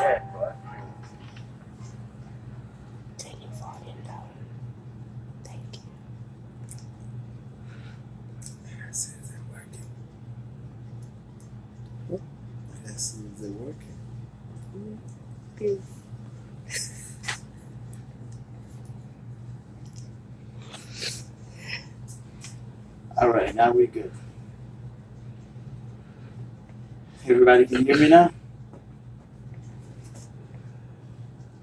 yet, but Take your volume down. Thank you. That says it working. That says it working. Okay. all right, now we're good. Everybody can hear me now?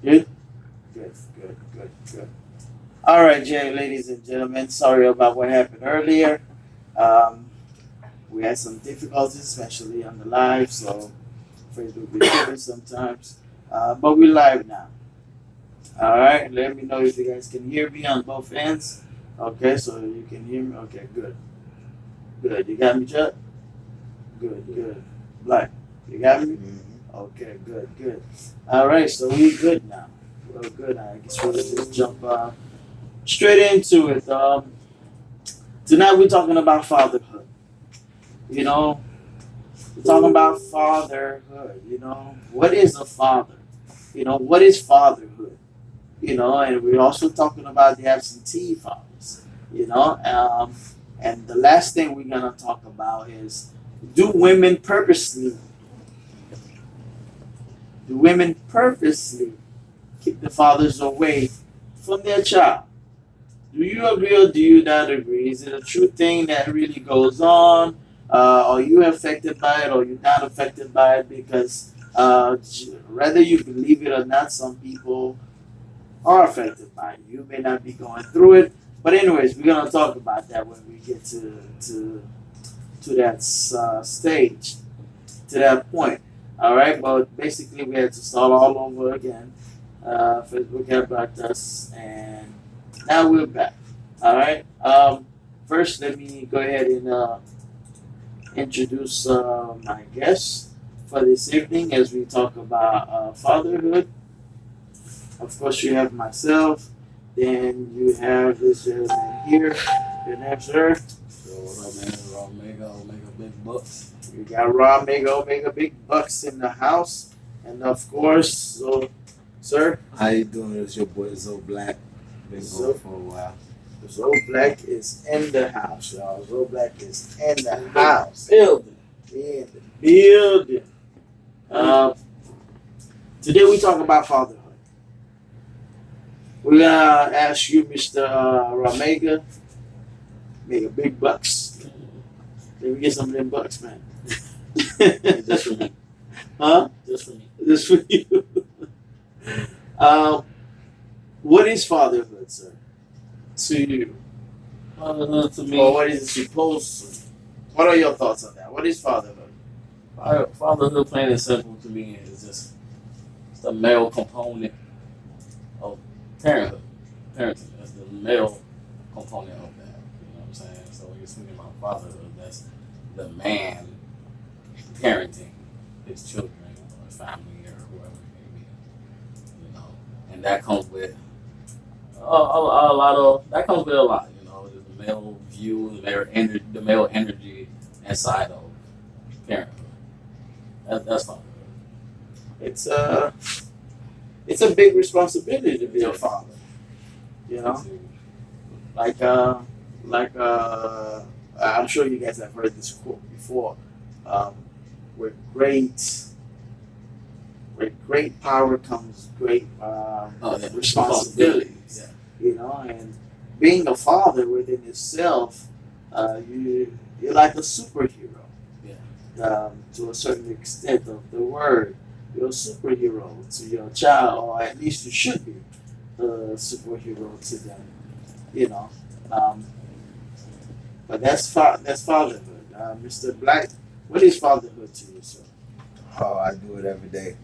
Good? Good. All right, Jay, ladies and gentlemen, sorry about what happened earlier. Um, we had some difficulties, especially on the live, so Facebook be tripping sometimes. But we're live now. All right, let me know if you guys can hear me on both ends. Okay, so you can hear me. Okay, good. You got me, Chuck? Good. Black, you got me? Mm-hmm. Okay, good. All right, so we good now. We're good. I guess we'll just jump straight into it. Tonight we're talking about fatherhood. You know, we're talking about fatherhood. You know, what is a father? You know, what is fatherhood? You know, and we're also talking about the absentee fathers. You know, and the last thing we're gonna talk about is do women purposely do women purposely keep the fathers away from their child? Do you agree or do you not agree? Is it a true thing that really goes on? Are you affected by it or you're not affected by it? Because whether you believe it or not, some people are affected by it. You may not be going through it. But anyways, we're gonna talk about that when we get to that stage, to that point. All right, but basically we had to start all over again. Facebook had blocked us, and now we're back. All right. First, let me go ahead and introduce my guest for this evening as we talk about fatherhood. Of course, you have myself. Then you have this gentleman here. Your name, sir? So what up, man? Raw Omega Big Bucks. We got Raw Omega Big Bucks in the house, and of course, so, sir. How you doing? It's your boy Zo Black. Been Zo- going for a while. Zo Black is in the house, y'all. Zo Black is in the house. Building. In the building. Today we talk about fatherhood. We're gonna ask you, Mr. Ramega, make a big bucks. Let me get some of them bucks, man. Just for me. Huh? Just for me. Just for you. What is fatherhood, sir? To you, Fatherhood to me. or what is it supposed to? What are your thoughts on that? What is fatherhood? Fatherhood, plain and simple to me, is just it's the male component of parenthood. Parenting. That's the male component of that. You know what I'm saying? So when you're speaking about fatherhood, that's the man parenting his children or his family or whoever it may be. You know, and that comes with a lot of that comes with a lot. You know, there's the male view, the male energy inside of parenthood. That's fatherhood. It's a big responsibility to be a father. You know, like I'm sure you guys have heard this quote before. Um, with great power comes great responsibilities. Yeah. You know, and being a father within itself, you're like a superhero. Yeah. To a certain extent of the word, you're a superhero to your child, or at least you should be a superhero to them. You know, um, but that's fatherhood. Mr. Black, what is fatherhood to you, sir? Oh, I do it every day.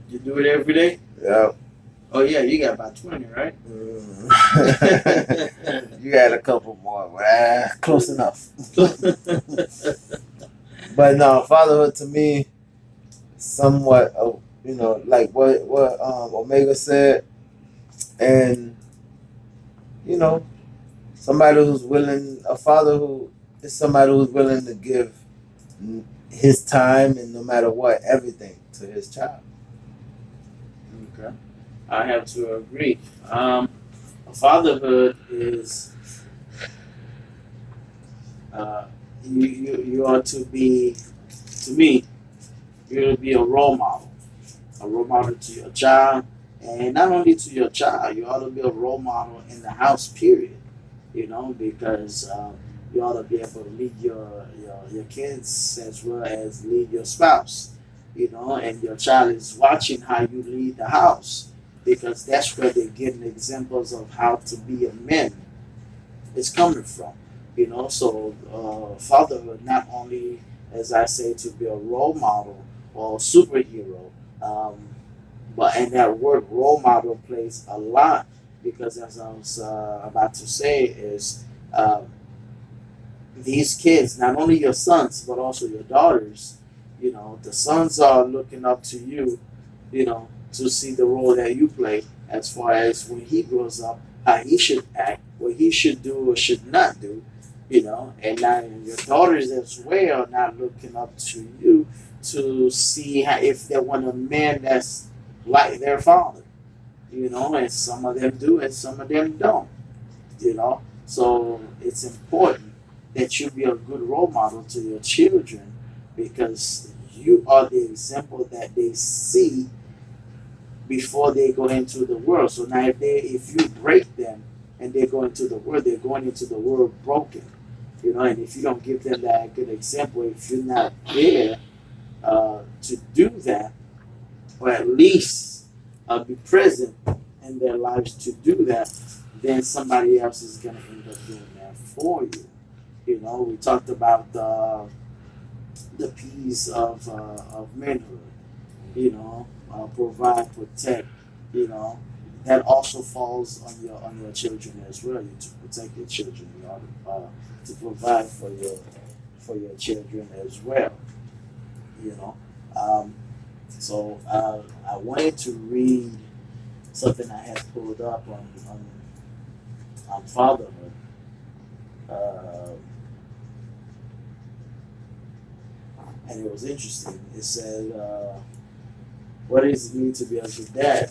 You do it every day? Yep. Oh yeah, you got about 20, right? You had a couple more, but close enough. But no, fatherhood to me, somewhat, like what Omega said, and somebody who's willing, a father who is somebody who's willing to give his time and no matter what, everything to his child. Okay. I have to agree. Fatherhood is you are to be, to me, you're to be a role model to your child, and not only to your child, you ought to be a role model in the house. Period. You know, because you ought to be able to lead your kids as well as lead your spouse. You know, and your child is watching how you lead the house because that's where they're getting examples of how to be a man is coming from. You know, so fatherhood not only, as I say, to be a role model or superhero, um, but and that word role model plays a lot because, as I was about to say, is these kids, not only your sons but also your daughters. You know, the sons are looking up to you, you know, to see the role that you play as far as when he grows up, how he should act, what he should do or should not do, you know, and now your daughters as well are not looking up to you to see how, if they want a man that's like their father, you know, and some of them do and some of them don't, you know. So it's important that you be a good role model to your children because you are the example that they see before they go into the world. So now if you break them and they go into the world, they're going into the world broken. You know, and if you don't give them that good example, if you're not there to do that, or at least be present in their lives to do that, then somebody else is going to end up doing that for you. You know, we talked about the P's of manhood. You know, provide, protect. You know, that also falls on your children as well. You to protect your children. You know, to provide for your children as well. You know, so I wanted to read something I had pulled up on fatherhood. Uh, and it was interesting. It said, "What does it mean to be a good dad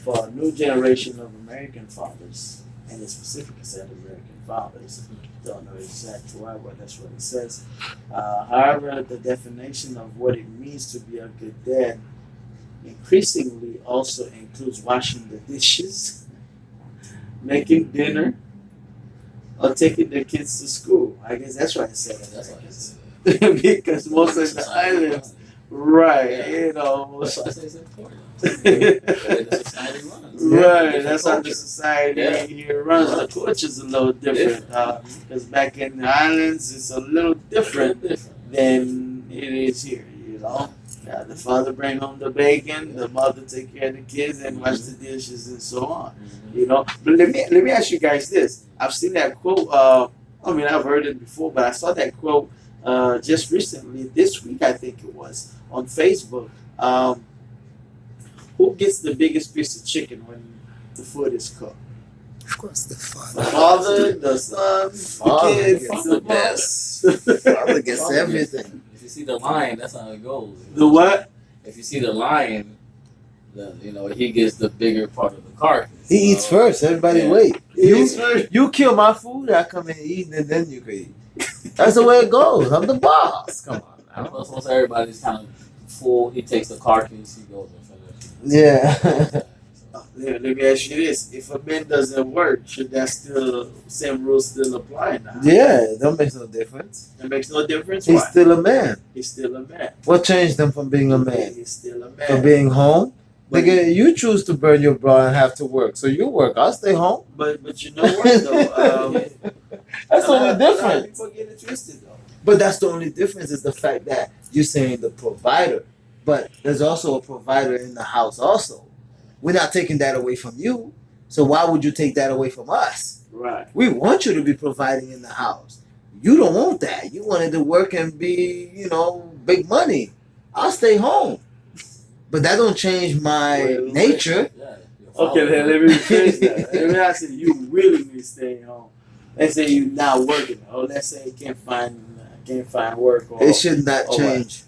for a new generation of American fathers?" And it specifically said American fathers. Don't know exactly why, but that's what it says. However, the definition of what it means to be a good dad increasingly also includes washing the dishes, making dinner, or taking the kids to school. I guess that's why I said That's why Americans. it's Because most of the islands, right, Yeah. you know, That's why I say it's important. The way the society runs. right, that's how the Culture. society Yeah. here runs. The culture's a little different. Because back in the islands, it's a little different than it is here, you know. The father bring home the bacon, the mother take care of the kids and wash the dishes and so on. You know. But let me ask you guys this. I've seen that quote, I mean I've heard it before, but I saw that quote just recently, this week I think it was, on Facebook. Who gets the biggest piece of chicken when the food is cooked? Of course, the The father. father, the son, the Father kids, gets the the mother. best. Father gets Father everything. If you see the lion, that's how it goes. The what? If you see the lion, then he gets the bigger part of the carcass. He eats first. Everybody Yeah. wait. It's very- You kill my food, I come and eat, and then you can eat. That's the way it goes. I'm the boss. Come on. Plus, once everybody's kind of full, he takes the carcass, he goes and finishes. Yeah. Let me ask you this: if a man doesn't work, should that still same rules still apply now? Yeah, that makes no difference. It makes no difference. He's Why? still a man. He's still a man. What changed him from being a man? He's still a man. From being home? But, Nigga, you choose to burn your bra and have to work, so you work. I'll stay home. but you know what though? That's the only a lot of difference. people get it twisted though. But that's the only difference is the fact that you're saying the provider, but there's also a provider in the house also. We're not taking that away from you. So why would you take that away from us? Right. We want you to be providing in the house. You don't want that. You wanted to work and be, big money. I'll stay home. But that don't change my nature. Yeah, Okay, then let me rephrase that. Let me ask you: you really be staying home? Let's say you're not working, or let's say you can't find work. Or, It should not or change.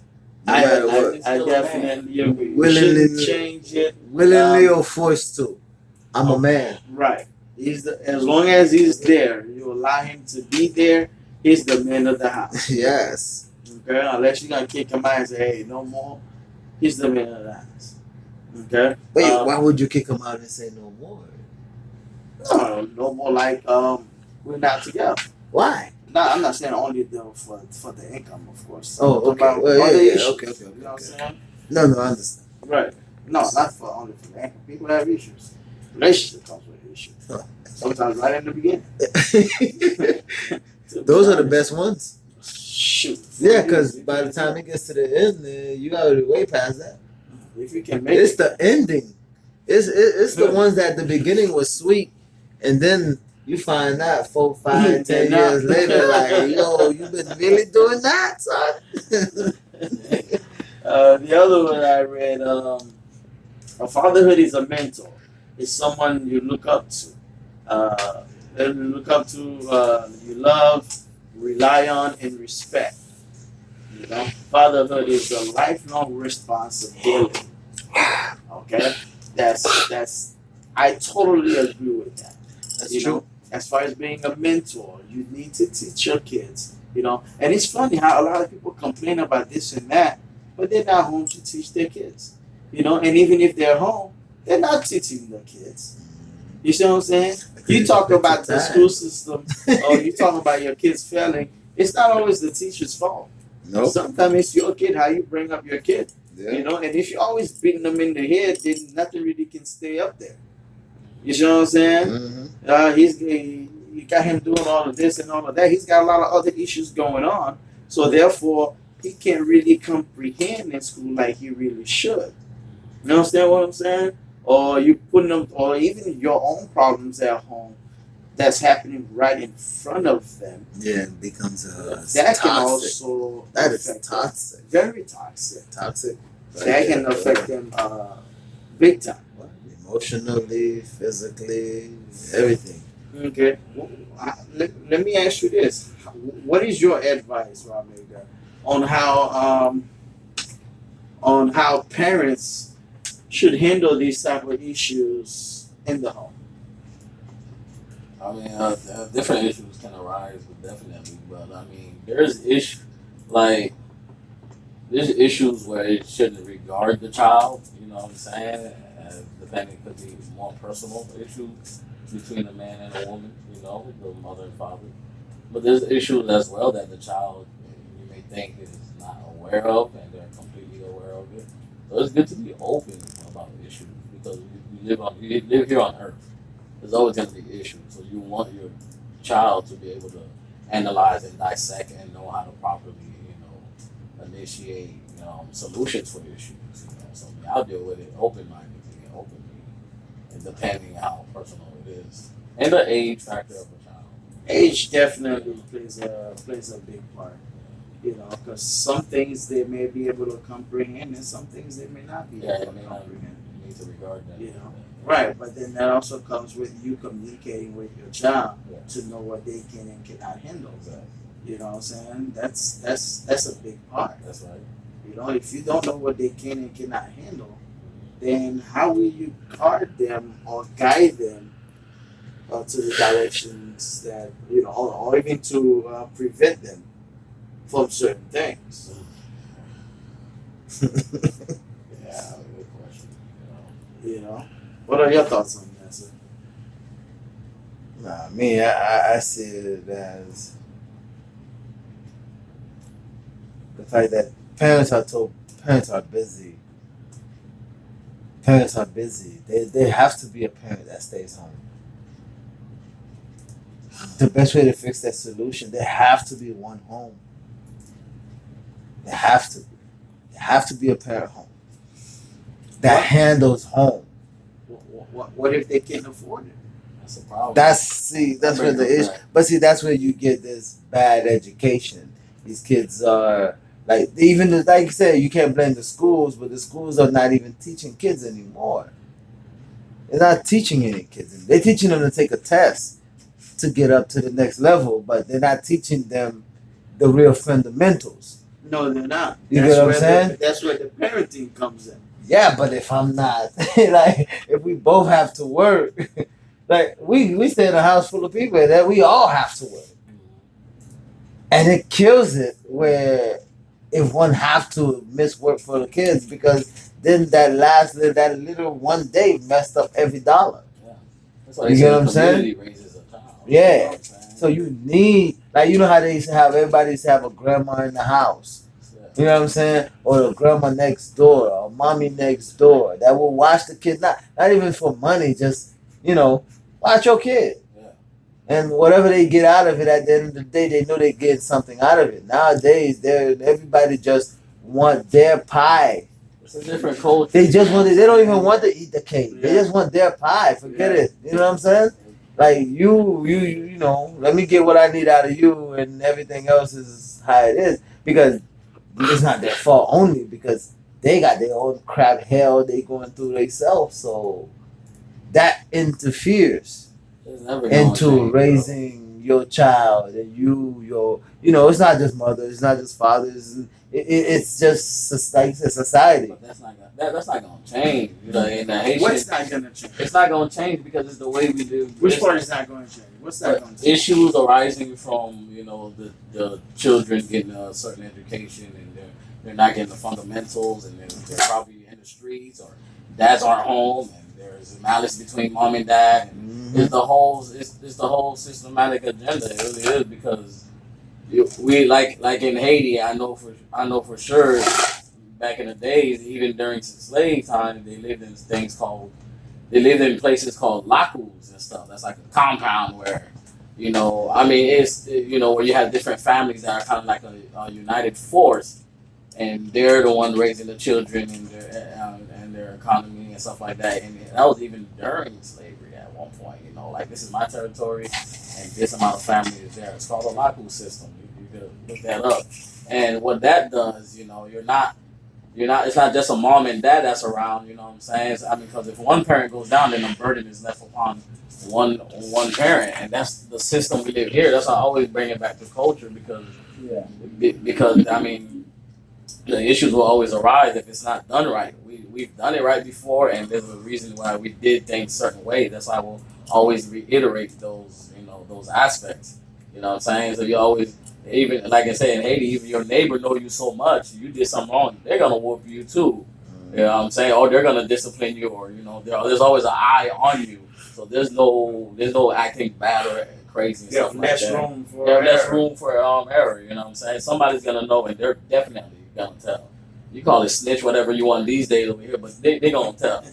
No I matter I, what, it's I still a man. definitely agree. You willingly, shouldn't change it. willingly or forced to. I'm a Oh, man. right. As long as he's there, you allow him to be there. He's the man of the house. Yes. Okay, unless you're gonna kick him out and say, "Hey, no more." He's the man of the house. Okay. Wait, why would you kick him out and say no more? No, no more like we're not together. Why? No, I'm not saying only though for the income, of course. I'm Oh, talking okay. about Well, other yeah, issues. okay, You know what I'm saying? No, I understand. Right. No, not for only for the income. People have issues. Relationship comes with issues. Huh. Sometimes right in the beginning. Those are the best ones. Shoot. Yeah, because by the time it gets to the end, you already way past that. If you can make It's it. the ending. It's the ones that the beginning was sweet, and then you find out 4, 5, 10 years later, like, yo, you been really doing that, son? The other one I read, a fatherhood is a mentor. It's someone you look up to. You look up to, you love, rely on, and respect. You know, fatherhood is a lifelong responsibility. Okay, that's. I totally agree with that. That's You true. know, as far as being a mentor, you need to teach your kids. You know, and it's funny how a lot of people complain about this and that, but they're not home to teach their kids. You know, and even if they're home, they're not teaching their kids. You see what I'm saying? You talk about the school system, or you talk about your kids failing. It's not always the teacher's fault. Nope. Sometimes it's your kid, how you bring up your kid. Yeah. You know, and if you're always beating them in the head, then nothing really can stay up there. You see what I'm saying? Mm-hmm. You got him doing all of this and all of that. He's got a lot of other issues going on, so therefore he can't really comprehend in school like he really should. You understand what I'm saying? Or you putting them, or even your own problems at home that's happening right in front of them. Yeah, it becomes That toxic. can also That is affect toxic. them. Very toxic. Toxic. That can affect them big time. Emotionally, physically, everything. Okay. Let me ask you this: what is your advice, Ramega, on how parents should handle these type of issues in the home? I mean, different issues can arise, but definitely. But I mean, there's issues where it shouldn't regard the child. You know what I'm saying? Depending, could be more personal issues between a man and a woman. You know, the mother and father. But there's issues as well that the child you may think is not aware of, and they're completely aware of it. So it's good to be open about issues because you live here on Earth. There's always going to be issues. So you want your child to be able to analyze and dissect and know how to properly, initiate, solutions for issues. So I'll deal with it open-mindedly and openly, and depending how personal it is, and the age factor of the child. Age definitely plays a big part. You know, because some things they may be able to comprehend, and some things they may not be able to comprehend. You need to regard that. You know, right? But then that also comes with you communicating with your child to know what they can and cannot handle. Exactly. You know what I'm saying? That's a big part. That's right. You know, if you don't know what they can and cannot handle, then how will you guard them or guide them to the directions that or even to prevent them from certain things? Yeah, good question. You know, what are your thoughts on that, sir? Nah, me, I see it as the fact that parents are busy. Parents are busy. They have to be a parent that stays home. The best way to fix that solution, there have to be one home. There have to be. There have to be a parent home that handles home. What if they can't afford it? That's a problem. That's where the issue. But see, that's where you get this bad education. These kids are like you said, you can't blame the schools, but the schools are not even teaching kids anymore. They're not teaching any kids. They're teaching them to take a test to get up to the next level, but they're not teaching them the real fundamentals. No, they're not. You get what I'm saying? That's where the parenting comes in. Yeah, but if I'm not, like, if we both have to work, like, we stay in a house full of people that we all have to work. And it kills it where if one have to miss work for the kids because then that little one day messed up every dollar. Yeah. That's why You they get say what I'm the saying? community raises a child. Yeah. You know what I'm saying? So you need, like, you know how they used to have, everybody used to have a grandma in the house. You know what I'm saying? Or the grandma next door, or mommy next door that will watch the kid, not even for money, just, watch your kid. Yeah. And whatever they get out of it at the end of the day, they know they get something out of it. Nowadays, everybody just want their pie. It's a different culture. They just they don't even want to eat the cake. They just want their pie. Forget it. You know what I'm saying? Like you know, let me get what I need out of you, and everything else is how it is. Because it's not their fault only because they got their own crap hell they going through themselves. So that interferes into raising your child and it's not just mothers, it's not just fathers. It's just like society. But that's not gonna change. You know, in the Haitian, What's not gonna change? It's not gonna change because it's the way we do. Which part is not gonna change? What's not gonna change? Issues arising from the children getting a certain education and they're not getting the fundamentals and they're probably in the streets or dads aren't home and there's malice between mom and dad. And it's the whole systematic agenda. It really is because we like in Haiti. I know for sure. Back in the days, even during slave time, they lived in places called lacus and stuff. That's like a compound where, it's where you have different families that are kind of like a united force, and they're the one raising the children and their economy and stuff like that. And that was even during slavery at one point. Like this is my territory, and this amount of family is there. It's called a laku system. You could look that up. And what that does, it's not just a mom and dad that's around, you know what I'm saying? Because if one parent goes down, then the burden is left upon one parent, and that's the system we live here. That's why I always bring it back to culture because the issues will always arise if it's not done right. We've done it right before, and there's a reason why we did things certain ways. That's why we'll always reiterate those aspects. You know what I'm saying? So you always. Even like I said in Haiti, even your neighbor know you so much, you did something wrong, they're gonna whoop you too. You know what I'm saying? Or they're gonna discipline you, or there's always an eye on you. So there's no acting bad or crazy and stuff like that. There's less room for error. You know what I'm saying? Somebody's gonna know, and they're definitely gonna tell. You call it snitch, whatever you want these days over here, but they gonna tell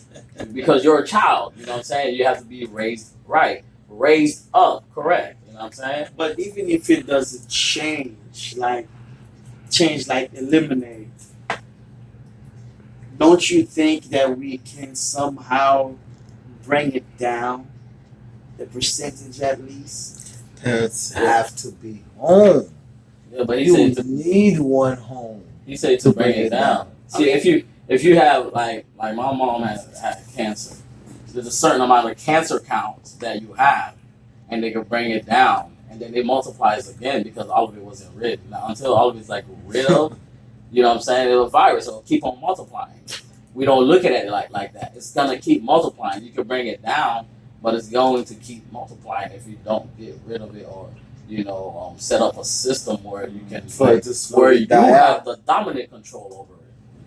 because you're a child. You know what I'm saying? You have to be raised right, raised up correct. You know what I'm saying? But even if it doesn't change, like eliminate, don't you think that we can somehow bring it down, the percentage at least? Parents have to be home. Yeah, but you need one home. He said to bring it down. See, if you have like my mom had cancer, there's a certain amount of cancer counts that you have. And they can bring it down, and then it multiplies again because all of it wasn't rid. Now, until all of it's like rid of, you know what I'm saying? It's a virus, so it'll keep on multiplying. We don't look at it like that. It's gonna keep multiplying. You can bring it down, but it's going to keep multiplying if you don't get rid of it or set up a system where you can where you have the dominant control over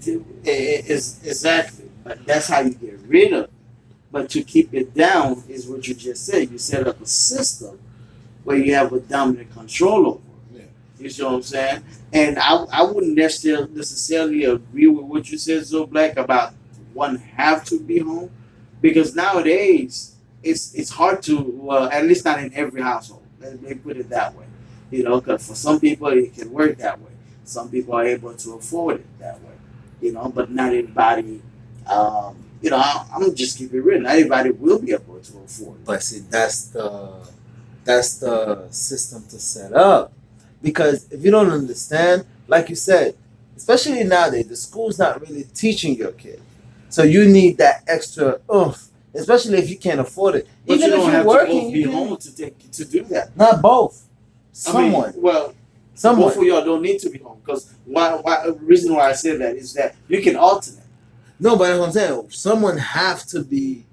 it. Exactly, but that's how you get rid of it. But to keep it down is what you just said. You set up a system where you have a dominant control over it. Yeah. You see what I'm saying? And I wouldn't necessarily agree with what you said, Zoe Black, about one have to be home. Because nowadays, it's hard to, at least not in every household. Let me put it that way. Because for some people, it can work that way. Some people are able to afford it that way. But not everybody... I'm just keep it real. Not everybody will be able to afford it. But see, that's the system to set up. Because if you don't understand, like you said, especially nowadays, the school's not really teaching your kid. So you need that extra oomph, especially if you can't afford it. But even if you're working, you can be home to do that. Not both. Someone. Someone. Both of y'all don't need to be home because reason why I say that is that you can alternate. No, but that's what I'm saying. Someone have to be.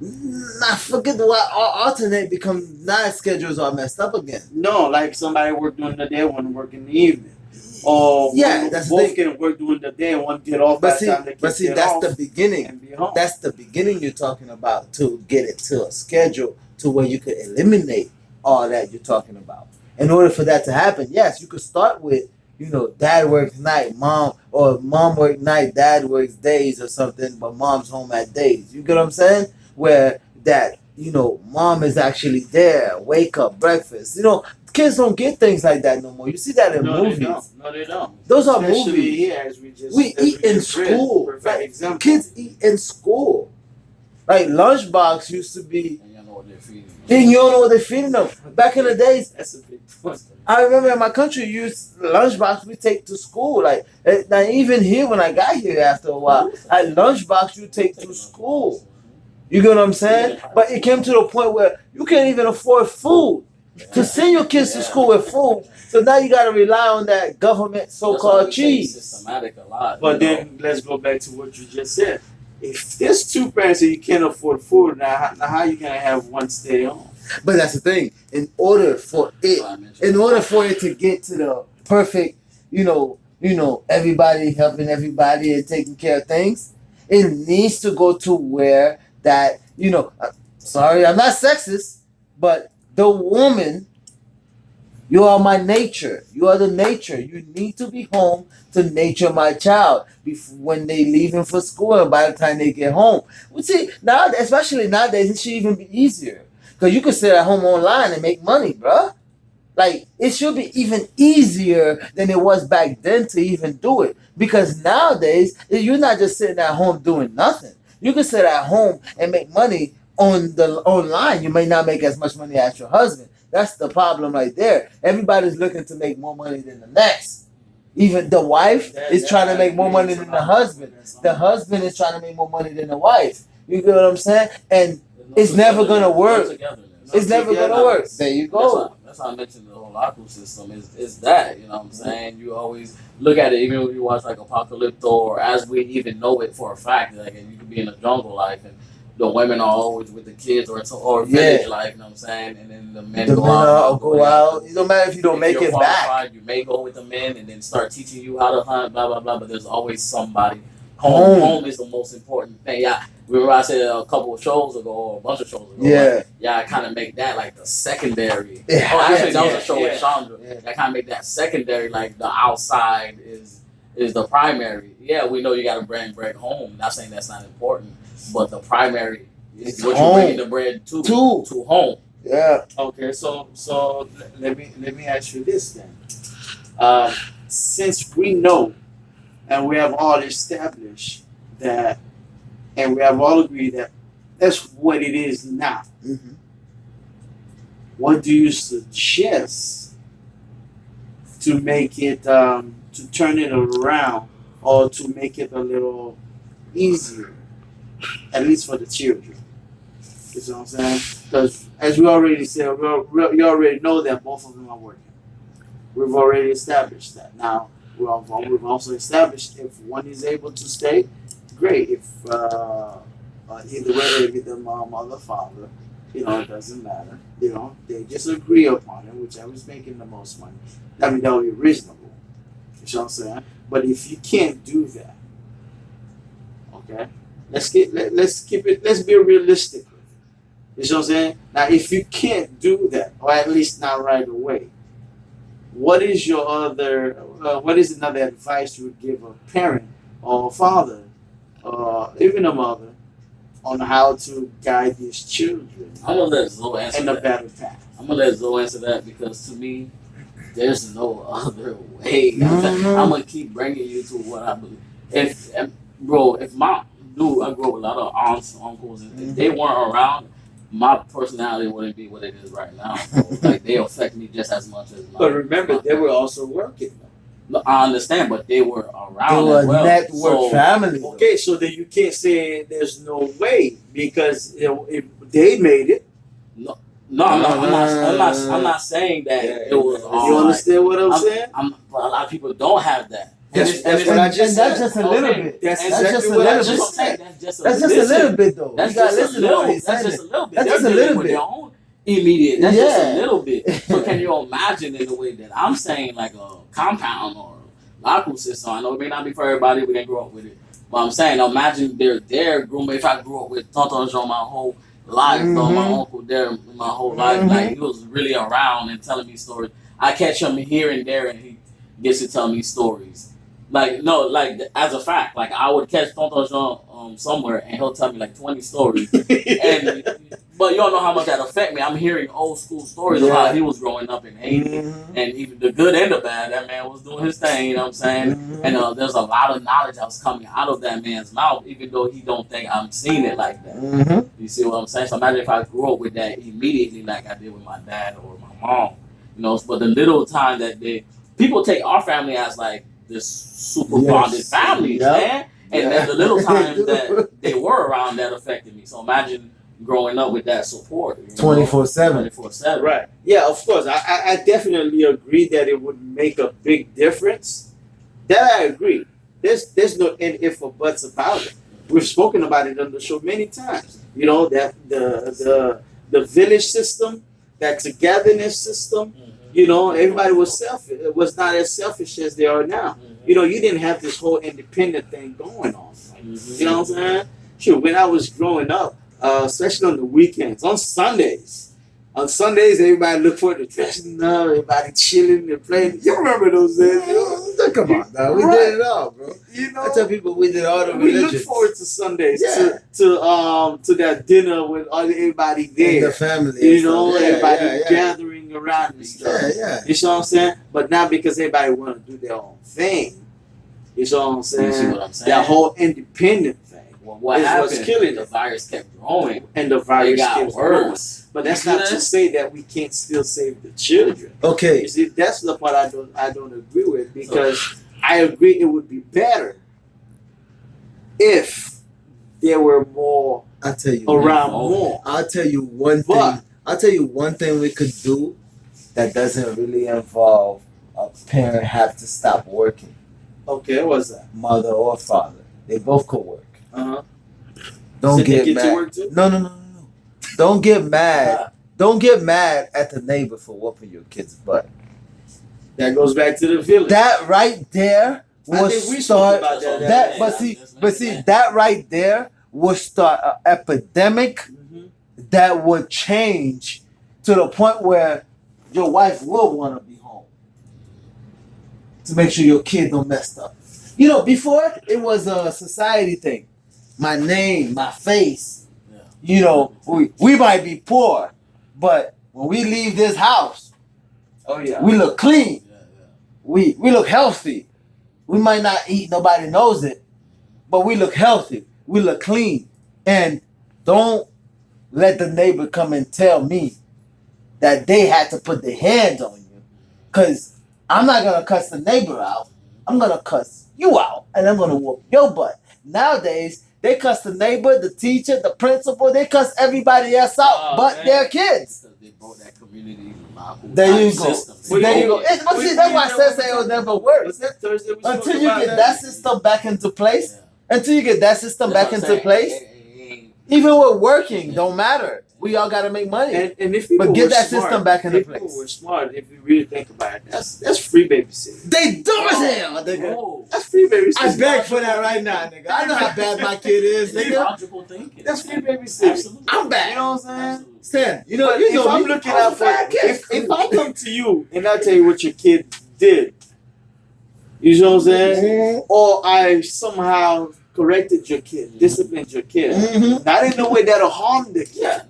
I forget why alternate become night schedules are messed up again. No, like somebody work during the day, one work in the evening, or Yeah, that's the both thing. can work during the day and one get off by the time they But see, get that's off the beginning. and be home. That's the beginning you're talking about to get it to a schedule to where you could eliminate all that you're talking about. In order for that to happen, yes, you could start with, dad works night, mom works night, dad works days or something, but mom's home at days. You get what I'm saying? Where that, mom is actually there, wake up, breakfast. Kids don't get things like that no more. You see that in movies. No, they don't. Those are Especially movies. here, as we just We eat in school. Perfect example. Kids eat in school. Like lunchbox used to be. And you know what they're feeding them. And you don't know what they're feeding them. Back in the days, That's a big point. I remember in my country, you used lunchbox we take to school. Like now, even here when I got here after a while, lunchbox you take to school. You get what I'm saying? But it came to the point where you can't even afford food to send your kids to school with food. So now you got to rely on that government so-called cheese. Systematic a lot. But then let's go back to what you just said. If there's two parents and you can't afford food, now how you gonna have one stay home? But that's the thing. In order for it to get to the perfect, everybody helping everybody and taking care of things, it needs to go to where that, sorry, I'm not sexist, but the woman, you are my nature. You are the nature. You need to be home to nature my child when they leaving for school and by the time they get home. Well, see, now, especially nowadays, it should even be easier. Because you can sit at home online and make money, bruh. Like, it should be even easier than it was back then to even do it. Because nowadays, you're not just sitting at home doing nothing. You can sit at home and make money online. You may not make as much money as your husband. That's the problem right there. Everybody's looking to make more money than the next. Even the wife is trying to make more money than the husband. The husband is trying to make more money than the wife. You get what I'm saying? And it's never gonna work. It's never gonna work. There you go. That's how I mentioned the whole aqua system is that, you know what I'm saying? You always look at it, even when you watch like Apocalypto or As We Even Know It for a fact, like, and you could be in a jungle life and the women are always with the kids or village life, you know what I'm saying? And then the men go out. It don't matter if you don't make it back. You may go with the men and then start teaching you how to hunt, blah, blah, blah, but there's always somebody. Home is the most important thing. Yeah, remember I said a couple of shows ago, or a bunch of shows ago. Yeah, I kind of make that like the secondary. Actually, that was a show with Chandra. Yeah. I kind of make that secondary, like the outside is the primary. Yeah, we know you got to bring bread home. Not saying that's not important, but the primary is what you're bringing the bread to home. Yeah. Okay, so let me ask you this then. Since we know and we have all established that, and we have all agreed that that's what it is now. Mm-hmm. What do you suggest to make it, to turn it around, or to make it a little easier, at least for the children? You know what I'm saying? Because as we already said, you already know that both of them are working. We've already established that. Now, we've also established if one is able to stay, great. If either whether it be the mom or the father, it doesn't matter. They just agree upon it, whichever is making the most money. I mean, that would be reasonable. You know what I'm saying? But if you can't do that, okay, let's be realistic. You know what I'm saying? Now, if you can't do that, or at least not right away, what is another advice you would give a parent or a father, even a mother, on how to guide these children I'm gonna let Zoe answer in a better path? I'm gonna let Zoe answer that because to me, there's no other way. I'm gonna keep bringing you to what I believe. If I grew up with a lot of aunts, uncles, and if they weren't around, my personality wouldn't be what it is right now. So, like, they affect me just as much as my. But remember, they were also working. No, I understand, but they were around. They were as well. network family. Okay, so then you can't say there's no way because if they made it. No, I'm not saying that it was all. You understand what I'm saying? But a lot of people don't have that. That's what I just that's said. just a little bit. That's That's exactly just a what I little just bit. said. That's just a little bit though. That's You gotta just a listen to little. what he's That's saying. just a little bit. That's They're just a dealing little with bit. their own immediate. That's just a Yeah. little bit. So can you imagine in the way that I'm saying, like a compound or local system? I know it may not be for everybody. We didn't grow up with it, but I'm saying, imagine they're there. If I grew up with Tonton Jean my whole life, though, my uncle there my whole life, like he was really around and telling me stories. I catch him here and there, and he gets to tell me stories. Like no, like as a fact, like I would catch Tonton Jean somewhere, and he'll tell me like 20 stories. And but you don't know how much that affect me. I'm hearing old school stories of how he was growing up in Haiti, and even the good and the bad. That man was doing his thing. You know what I'm saying? And there's a lot of knowledge that was coming out of that man's mouth, even though he don't think I'm seeing it like that. You see what I'm saying? So imagine if I grew up with that immediately, like I did with my dad or my mom. You know, but the little time that people take our family as like this super bonded family, man. And then the little times that they were around that affected me. So imagine growing up with that support. 24/7. 24/7. Right. Yeah, of course. I definitely agree that it would make a big difference. That I agree. There's no if or buts about it. We've spoken about it on the show many times. You know, that the village system, that togetherness system, you know, everybody was selfish. It was not as selfish as they are now. You know, you didn't have this whole independent thing going on. You know what I'm saying? Sure, when I was growing up, especially on the weekends, on Sundays, everybody looked forward to dressing up, everybody chilling and playing. You remember those days? You know? Come on, now. We did it all, bro. You know, I tell people we did all the we religions. look forward to Sundays, Yeah. to that dinner with everybody there. And the family. You know, everybody gathering around and stuff. Yeah. You know what I'm saying? But now because everybody want to do their own thing, you know what I'm saying? You see what I'm saying? That whole independent thing. Well, what is happened? what's killing The it. virus kept growing. And the virus It got keeps growing. worse. But that's not to say that we can't still save the children. Okay. You see, that's the part I don't agree with, because I agree it would be better if there were more I'll tell you around more. I'll tell you one thing. But- I'll tell you one thing we could do that doesn't really involve a parent have to stop working. Okay, what's that? Mother or father. They both could work. Uh-huh. Don't So they get to mad. work too? No. Don't get mad. Don't get mad at the neighbor for whooping your kid's butt. That goes back to the village. That right there I will think we start. spoke about that. That, but see, that right there will start an epidemic Mhm. that would change to the point where your wife will want to be home to make sure your kid don't mess up. You know, before it was a society thing. My name, my face. Yeah. You know, we might be poor, but when we leave this house, Oh yeah. we look clean. Yeah. We look healthy. We might not eat, nobody knows it, but we look healthy. We look clean. And don't let the neighbor come and tell me that they had to put their hands on you. Because I'm not going to cuss the neighbor out. I'm going to cuss you out. And I'm going to whoop your butt. Nowadays, they cuss the neighbor, the teacher, the principal. They cuss everybody else out but their kids. They broke that community. There you go. Well, There you go. we- But see, that's why I said it will never work. Was that Thursday? We Until spoke you about get that system back into place. Until you get that system That's back what I'm into saying. place. Even with working, don't matter. We all gotta make money. And if people But get were that smart, system back into if place. people were smart, if you really think about it, that's free babysitting. They dumb as hell, nigga. Bro, That's free babysitting. I beg for that right now, nigga. I know how bad my kid is, it's nigga. logical thinking. That's free babysitting. Absolutely. I'm bad. You know what I'm saying? Absolutely. Stan, you know, But you if know I'm me. looking I was out a for bad kid. if I come to you and I tell you what your kid did, you know what I'm saying? Or I somehow corrected your kid, disciplined your kid, Mhm. not in a way that'll harm the kid. Yeah.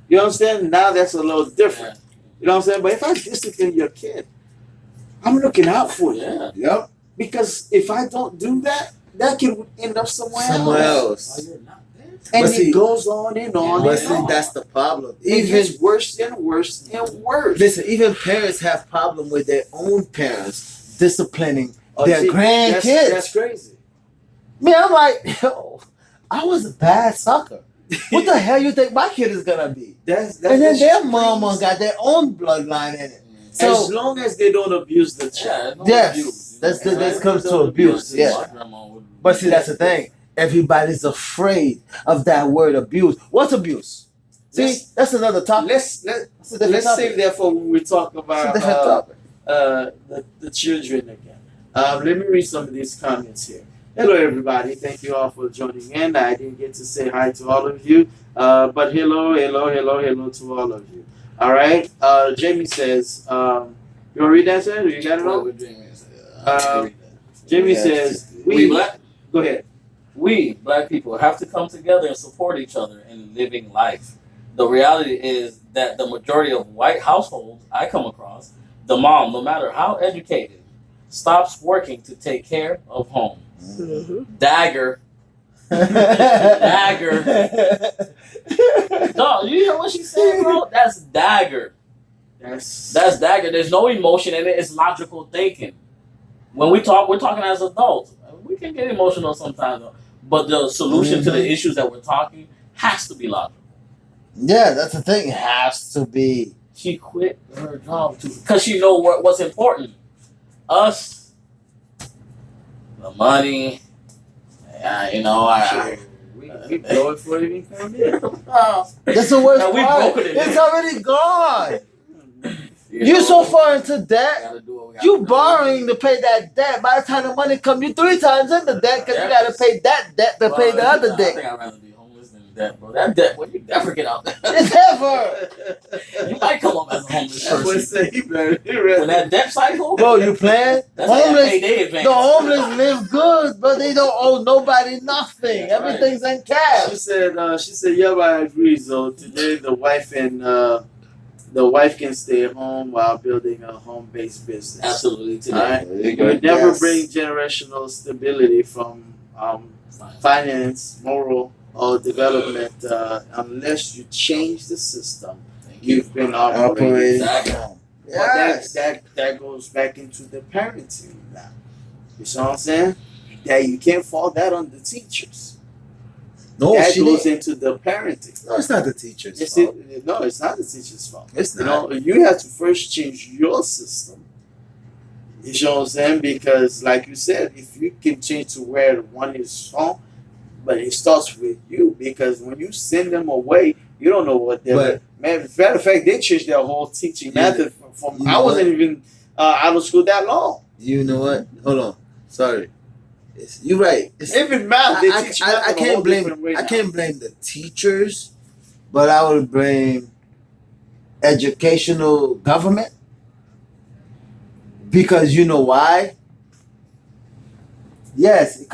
You understand? Now that's a little different. Yeah. You know what I'm saying? But if I discipline your kid, I'm looking out for you. Yeah. Yep. Because if I don't do that, that kid would end up somewhere Somewhere else. else. Oh, you're not there. And But see- it goes on and on But and see, on. that's the problem. It Even gets worse and worse and worse. listen, even parents have problem with their own parents disciplining Oh, their see, grandkids. That's crazy. Man, I'm like, yo, I was a bad sucker. What the hell you think my kid is gonna be? That's And then their crazy. mama got their own bloodline in it. So As long as they don't abuse the child. Yeah, no yes, abuse. that's As long this as comes they to don't abuse. abuse Yeah, My grandma would. but see that's the thing. Everybody's afraid of that word abuse. What's abuse? See, Let's- that's another topic. Let's That's a different let's topic. save that for when we talk That's a about different topic. the children again. Let me read some of these comments here. Hello, everybody. Thank you all for joining in. I didn't get to say hi to all of you, but hello to all of you. All right. Jamie says, you want to read that, sir? You got it all? Jamie Yeah. says, We black. Go ahead. We black people have to come together and support each other in living life. The reality is that the majority of white households I come across, the mom, no matter how educated, stops working to take care of home. Dagger. Dagger. No, you hear what she said, bro? That's dagger. That's That's dagger. There's no emotion in it. It's logical thinking. When we talk, we're talking as adults. We can get emotional sometimes, but the solution to the issues that we're talking has to be logical. Yeah, that's the thing. It has to be. She quit her job because she know what's important. Us, the money. You know, we blow it before it even come in. That's the worst No, we part. broke it. It's already gone. You You're know, so far into debt. gotta do what we gotta You do. borrowing to pay that debt. By the time the money come, you 3 times in the debt because you got to pay that debt to pay the other I debt. think I'd rather be homeless than debt, bro. That debt, well, you never get out there. It's ever. You might come up as a homeless I would person. say he better. When that debt cycle, Bro, you playing? that's like a Homeless. payday advance. The homeless live good, but they don't owe nobody nothing. That's right. Everything's in cash. She said, yeah, but I agree. So today the wife can stay home while building a home-based business. Absolutely today. All right. There you It go. would never Yes. bring generational stability from finance, moral, or development unless you change the system Thank you. you've been operating. Operating. But Yes. that goes back into the parenting now. You see what I'm saying? That you can't fall that on the teachers. No, that she goes didn't. into the parenting. No, it's not the teacher's It's fault. no, it's not the teacher's fault. It's You not. know, you have to first change your system. You know what I'm saying? Because, like you said, if you can change to where one is wrong, but it starts with you. Because when you send them away, you don't know what they're. But- Man, matter of fact, they changed their whole teaching Yeah. method from. You I know wasn't even out of school that long. You know what? Hold on. Sorry. You're right. Even math, they teach math I in a can't whole blame. different way I now. can't blame the teachers, but I would blame educational government because you know why? Yes, it